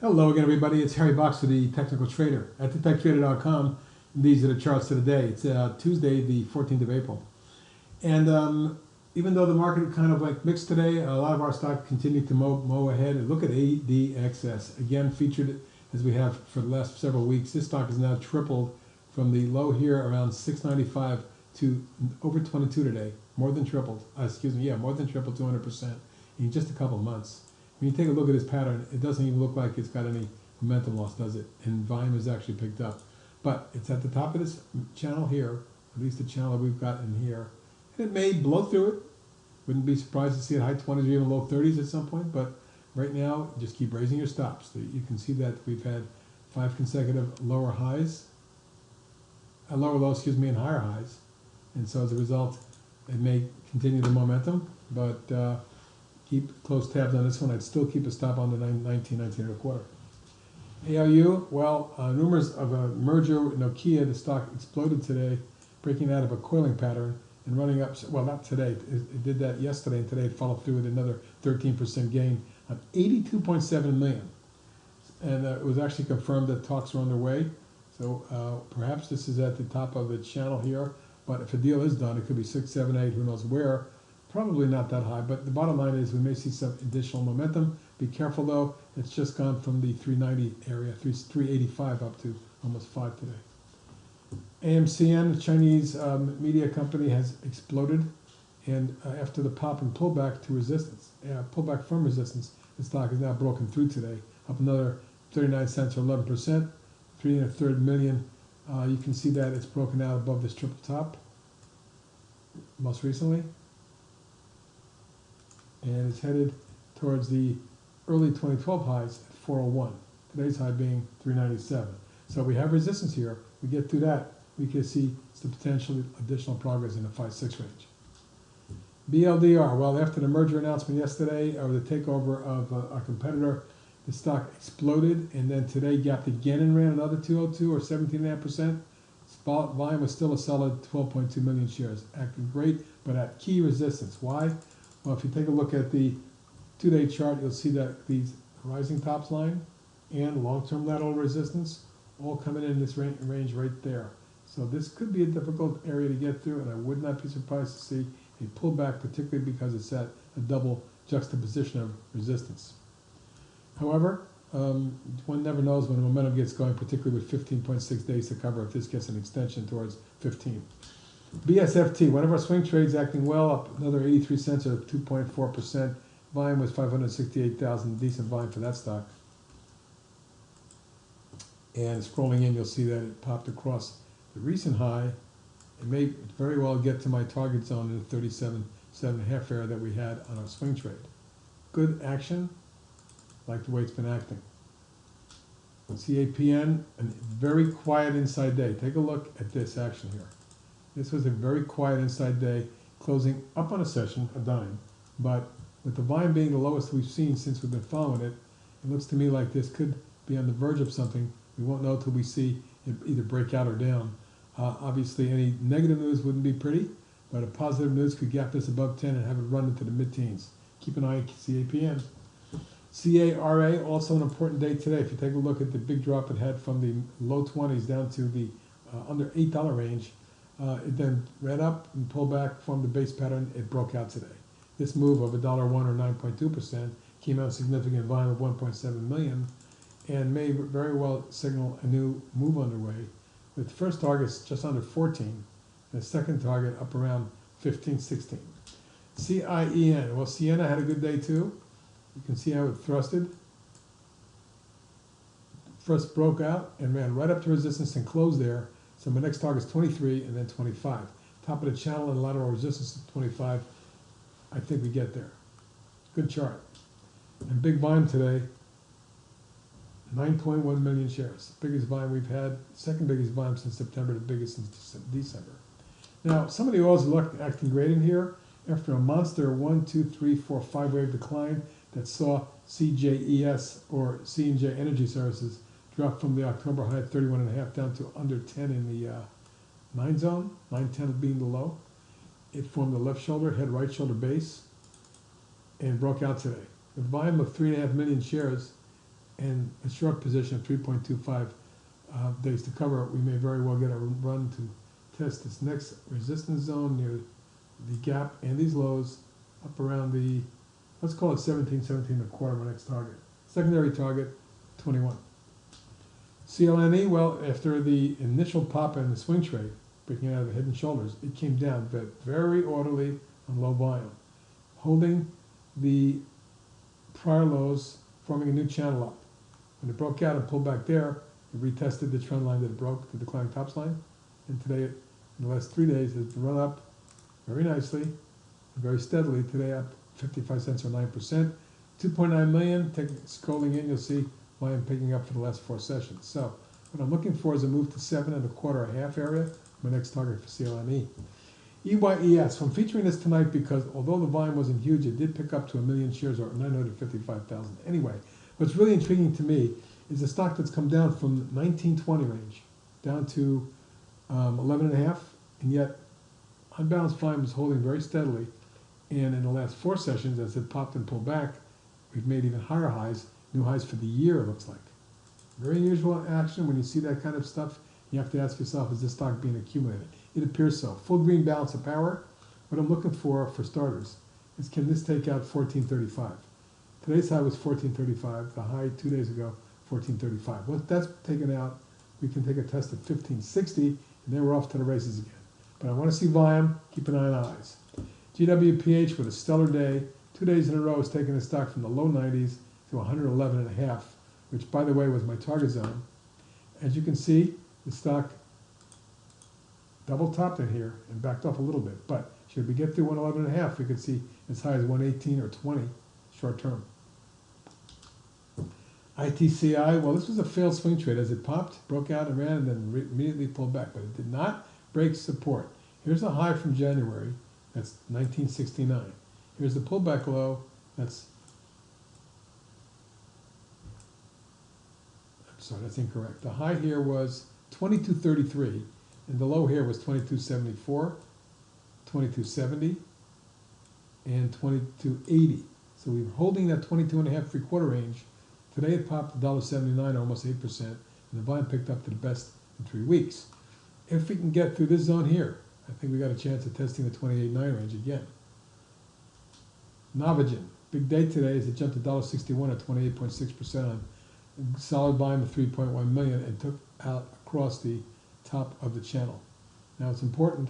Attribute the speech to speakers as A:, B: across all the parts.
A: Hello again, everybody. It's Harry Boxer, the Technical Trader at thetechtrader.com. These are the charts of the day. It's Tuesday, the 14th of April. And even though the market kind of like mixed today, a lot of our stock continued to mow ahead. And look at ADXS, again featured as we have for the last several weeks. This stock has now tripled from the low here around 695 to over 22 today. More than tripled. More than tripled, 200% in just a couple of months. When you take a look at this pattern, it doesn't even look like it's got any momentum loss, does it? And volume has actually picked up. But it's at the top of this channel here, at least the channel that we've got in here. And it may blow through it. Wouldn't be surprised to see it high 20s or even low 30s at some point. But right now, just keep raising your stops. So you can see that we've had 5 consecutive lower lows, and higher highs. And so as a result, it may continue the momentum. But keep close tabs on this one. I'd still keep a stop on the 19 and a quarter. ALU, well, rumors of a merger with Nokia. The stock exploded today, breaking out of a coiling pattern and running up. Well, not today. It did that yesterday, and today it followed through with another 13% gain on 82.7 million. And it was actually confirmed that talks are underway. So perhaps this is at the top of the channel here. But if a deal is done, it could be 6, 7, 8, who knows where. Probably not that high, but the bottom line is we may see some additional momentum. Be careful though, it's just gone from the 390 area, 385 up to almost 5 today. AMCN, the Chinese media company, has exploded, and after the pop and pullback to resistance, pullback from resistance, the stock is now broken through today, up another 39 cents or 11%, 3.33 million. You can see that it's broken out above this triple top most recently. And it's headed towards the early 2012 highs at 401. Today's high being 397. So we have resistance here. We get through that, we can see some potential additional progress in the 5-6 range. BLDR, well, after the merger announcement yesterday, or the takeover of our competitor, the stock exploded, and then today gapped again and ran another 202 or 17.5%. Volume was still a solid 12.2 million shares, acting great, but at key resistance. Why? Well, if you take a look at the 2-day chart, you'll see that these rising tops line and long-term lateral resistance all coming in this range right there. So this could be a difficult area to get through, and I would not be surprised to see a pullback, particularly because it's at a double juxtaposition of resistance. However, one never knows when the momentum gets going, particularly with 15.6 days to cover if this gets an extension towards 15. BSFT, one of our swing trades, acting well, up another 83 cents or 2.4%. Volume was 568,000, decent volume for that stock. And scrolling in, you'll see that it popped across the recent high. It may very well get to my target zone in the 37.5 area that we had on our swing trade. Good action, like the way it's been acting. CAPN, a very quiet inside day. Take a look at this action here. This was a very quiet inside day, closing up on a session, a dime. But with the volume being the lowest we've seen since we've been following it, it looks to me like this could be on the verge of something. We won't know till we see it either break out or down. Obviously, any negative news wouldn't be pretty, but a positive news could gap this above 10 and have it run into the mid-teens. Keep an eye on CAPN. CARA, also an important day today. If you take a look at the big drop it had from the low 20s down to the under $8 range, it then ran up and pulled back from the base pattern. It broke out today. This move of $1.01 or 9.2% came out significant volume of 1.7 million and may very well signal a new move underway, with the first targets just under 14 and the second target up around 15, 16. CIEN, well, Sienna had a good day too. You can see how it thrusted. First broke out and ran right up to resistance and closed there. So my next target is 23 and then 25. Top of the channel and lateral resistance is 25. I think we get there. Good chart. And big volume today, 9.1 million shares. Biggest volume we've had, second biggest volume since September, the biggest since December. Now, some of the oils are acting great in here after a monster 1, 2, 3, 4, 5 wave decline that saw CJES or C&J Energy Services dropped from the October high at 31.5 down to under 10 in the 9 zone, 910 being the low. It formed the left shoulder, head right shoulder base, and broke out today. With volume of 3.5 million shares, and a short position of 3.25 days to cover, we may very well get a run to test this next resistance zone near the gap and these lows up around the, let's call it 17, 17 and a quarter, my next target. Secondary target, 21. CLNE, well, after the initial pop in the swing trade, breaking out of the head and shoulders, it came down very orderly on low volume, holding the prior lows, forming a new channel up. When it broke out and pulled back there, it retested the trend line that it broke, the declining tops line, and today, in the last 3 days, it's run up very nicely, very steadily. Today up 55 cents or 9%. 2.9 million, scrolling in, you'll see why I'm picking up for the last 4 sessions. So what I'm looking for is a move to 7 1/4 a half area, my next target for CLNE. EYES, I'm featuring this tonight because although the volume wasn't huge, it did pick up to 1 million shares or 955,000. Anyway, what's really intriguing to me is a stock that's come down from 1920 range down to 11.5, and yet unbalanced volume is holding very steadily. And in the last 4 sessions, as it popped and pulled back, we've made even higher highs, new highs for the year, it looks like. Very unusual action. When you see that kind of stuff, you have to ask yourself, is this stock being accumulated? It appears so. Full green balance of power. What I'm looking for starters, is can this take out 1435? Today's high was 1435. The high 2 days ago, 1435. Once that's taken out, we can take a test at 1560, and then we're off to the races again. But I want to see volume. Keep an eye on eyes. GWPH with a stellar day. 2 days in a row has taken the stock from the low 90s to 111.5, which, by the way, was my target zone. As you can see, the stock double topped in here and backed off a little bit. But should we get through 111.5, we could see as high as 118 or 20 short term. ITCI, well, this was a failed swing trade as it popped, broke out and ran, and then immediately pulled back. But it did not break support. Here's a high from January. That's 1969. Here's the pullback low. That's incorrect. The high here was 2233, and the low here was 2274, 2270, and 2280. So we were holding that 22.5 3/4 range. Today it popped $1.79, almost 8%, and the volume picked up to the best in 3 weeks. If we can get through this zone here, I think we got a chance of testing the 28.9 range again. Novagen, big day today as it jumped to $1.61 at 28.6% on solid volume of 3.1 million and took out across the top of the channel. Now it's important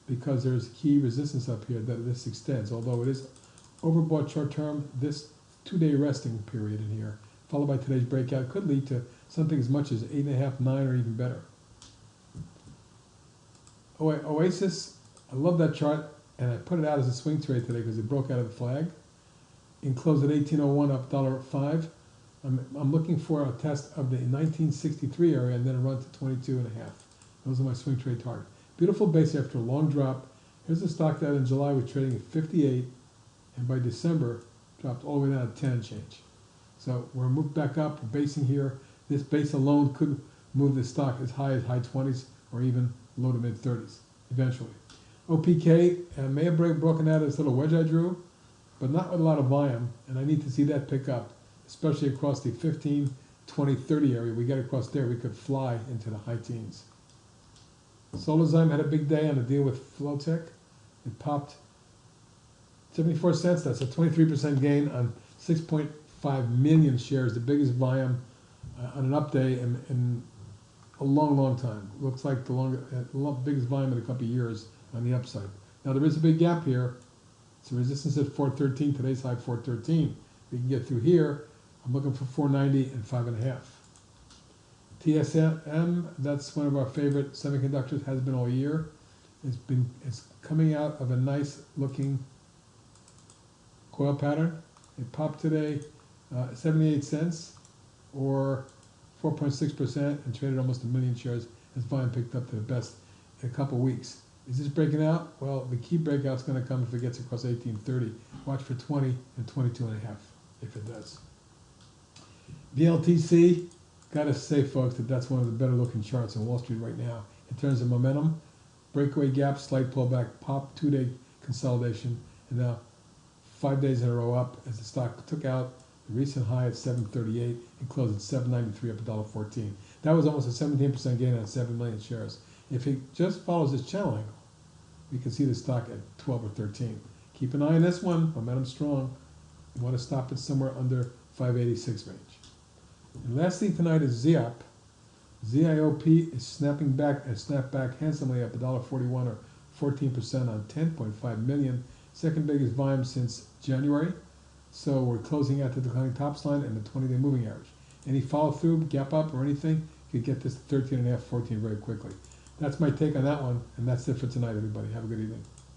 A: because there's key resistance up here that this extends. Although it is overbought short term, this 2-day resting period in here, followed by today's breakout, could lead to something as much as 8.5, 9, or even better. Oasis, I love that chart, and I put it out as a swing trade today because it broke out of the flag and closed at 1801 up $1.05. I'm looking for a test of the 1963 area and then a run to 22.5. Those are my swing trade target. Beautiful base after a long drop. Here's a stock that in July was trading at 58, and by December dropped all the way down to 10 and change. So we're moved back up. We're basing here. This base alone could move the stock as high as high 20s or even low to mid 30s eventually. OPK may have broken out of this little wedge I drew, but not with a lot of volume, and I need to see that pick up, especially across the 15, 20, 30 area. We get across there, we could fly into the high teens. Solazyme had a big day on a deal with Flowtech. It popped 74 cents. That's a 23% gain on 6.5 million shares, the biggest volume on an up day in a long, long time. Looks like the biggest volume in a couple of years on the upside. Now there is a big gap here. It's a resistance at 413. Today's high 413. We can get through here. I'm looking for 490 and 5.5. TSEM, that's one of our favorite semiconductors, has been all year. It's coming out of a nice looking coil pattern. It popped today 78 cents or 4.6% and traded almost 1 million shares as volume picked up to the best in a couple weeks. Is this breaking out? Well, the key breakout's going to come if it gets across 1830. Watch for 20 and 22.5 if it does. VLTC, gotta say, folks, that's one of the better looking charts on Wall Street right now in terms of momentum. Breakaway gap, slight pullback, pop, 2-day consolidation, and now 5 days in a row up as the stock took out The recent high at 738 and closed at 793, up $1.14. That was almost a 17% gain on 7 million shares. If it just follows this channel angle, we can see the stock at 12 or 13. Keep an eye on this one, momentum strong. You want to stop it somewhere under 586 range. And last thing tonight is ZIOP. ZIOP is snapping back and snapped back handsomely up $1.41 or 14% on 10.5 million. Second biggest volume since January. So we're closing out the declining tops line and the 20-day moving average. Any follow through, gap up or anything, you could get this to 13.5, 14 very quickly. That's my take on that one, and that's it for tonight, everybody. Have a good evening.